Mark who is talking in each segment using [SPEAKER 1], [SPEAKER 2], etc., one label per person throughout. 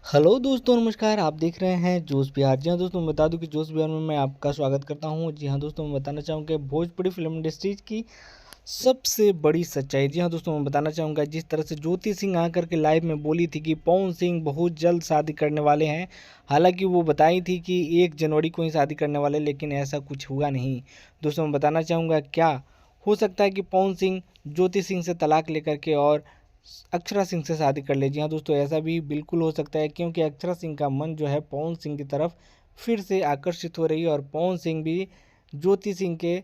[SPEAKER 1] Hello दोस्तों, नमस्कार। आप देख रहे हैं जोश बिहार। जी हाँ दोस्तों, मैं बता दूं कि जोश बिहार में मैं आपका स्वागत करता हूं। जी हाँ दोस्तों, मैं बताना चाहूँगा भोजपुरी फिल्म इंडस्ट्रीज की सबसे बड़ी सच्चाई। जी हाँ दोस्तों, मैं बताना चाहूँगा जिस तरह से ज्योति सिंह आकर के लाइव में बोली थी कि पवन सिंह बहुत जल्द शादी करने वाले हैं। हालांकि वो बताई थी कि 1 जनवरी को ही शादी करने वाले, लेकिन ऐसा कुछ हुआ नहीं। दोस्तों, मैं बताना चाहूँगा क्या हो सकता है कि पवन सिंह ज्योति सिंह से तलाक लेकर के और अक्षरा सिंह से शादी कर ले। जी हाँ दोस्तों, ऐसा भी बिल्कुल हो सकता है, क्योंकि अक्षरा सिंह का मन जो है पवन सिंह की तरफ फिर से आकर्षित हो रही है और पवन सिंह भी ज्योति सिंह के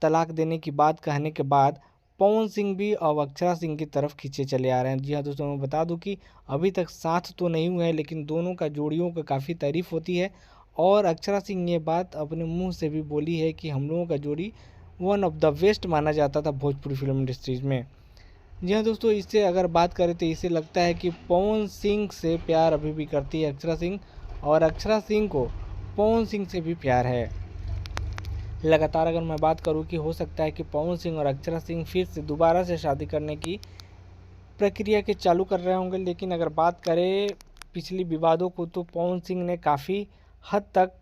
[SPEAKER 1] तलाक देने की बात कहने के बाद पवन सिंह भी अब अक्षरा सिंह की तरफ खींचे चले आ रहे हैं। जी हाँ दोस्तों, मैं बता दूं कि अभी तक साथ तो नहीं हुए हैं, लेकिन दोनों का जोड़ियों का काफ़ी तारीफ होती है। और अक्षरा सिंह ये बात अपने मुंह से भी बोली है कि हम लोगों का जोड़ी वन ऑफ द बेस्ट माना जाता था भोजपुरी फिल्म इंडस्ट्रीज में। जी हाँ दोस्तों, इससे अगर बात करें तो इसे लगता है कि पवन सिंह से प्यार अभी भी करती है अक्षरा सिंह, और अक्षरा सिंह को पवन सिंह से भी प्यार है। लगातार अगर मैं बात करूं कि हो सकता है कि पवन सिंह और अक्षरा सिंह फिर से दोबारा से शादी करने की प्रक्रिया के चालू कर रहे होंगे, लेकिन अगर बात करें पिछली विवादों को तो पवन सिंह ने काफ़ी हद तक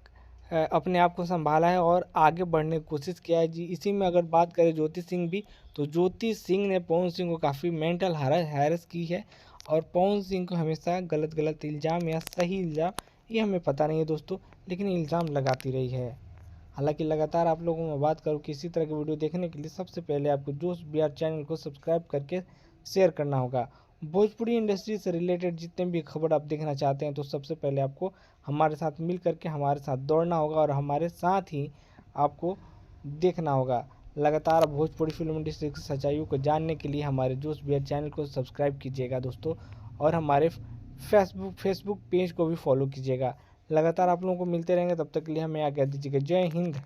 [SPEAKER 1] अपने आप को संभाला है और आगे बढ़ने की कोशिश किया है। जी, इसी में अगर बात करें ज्योति सिंह भी, तो ज्योति सिंह ने पवन सिंह को काफ़ी मेंटल हैरेस की है और पवन सिंह को हमेशा गलत गलत इल्ज़ाम या सही इल्ज़ाम, ये हमें पता नहीं है दोस्तों, लेकिन इल्ज़ाम लगाती रही है। हालांकि लगातार आप लोगों में बात करूँ कि इसी तरह की वीडियो देखने के लिए सबसे पहले आपको जोश बिहार चैनल को सब्सक्राइब करके शेयर करना होगा। भोजपुरी इंडस्ट्री से रिलेटेड जितने भी खबर आप देखना चाहते हैं, तो सबसे पहले आपको हमारे साथ मिल करके हमारे साथ दौड़ना होगा और हमारे साथ ही आपको देखना होगा। लगातार भोजपुरी फिल्म इंडस्ट्री की सच्चाइयों को जानने के लिए हमारे जोश बिहार चैनल को सब्सक्राइब कीजिएगा दोस्तों, और हमारे फेसबुक पेज को भी फॉलो कीजिएगा। लगातार आप लोगों को मिलते रहेंगे, तब तक के लिए हमें आज्ञा दीजिएगा। जय हिंद।